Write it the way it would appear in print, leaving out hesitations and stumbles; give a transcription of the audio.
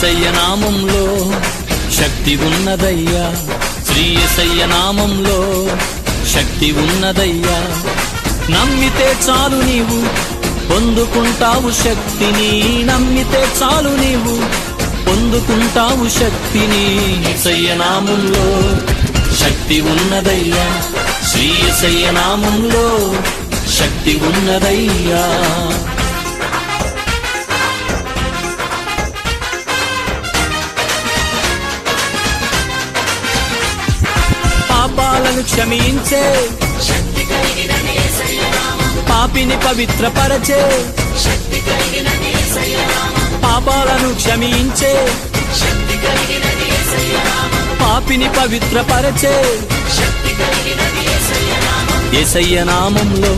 యేసయ్య నామంలో శక్తి ఉన్నదయ్యా, శ్రీ యేసయ్య నామంలో శక్తి ఉన్నదయ్యా. నమ్మితే చాలు నీవు పొందుకుంటావు శక్తిని, నమ్మితే చాలు నీవు పొందుకుంటావు శక్తిని. యేసయ్య నామంలో శక్తి ఉన్నదయ్యా, శ్రీ యేసయ్య నామంలో శక్తి ఉన్నదయ్యా. పాపాలను క్షమించే శక్తి కలిగినది యేసయ్య నామం, పాపిని పవిత్రపరచే శక్తి కలిగినది యేసయ్య నామం, పాపాలను క్షమించే శక్తి కలిగినది యేసయ్య నామం, పాపిని పవిత్రపరచే శక్తి కలిగినది యేసయ్య నామం. యేసయ్య నామంలో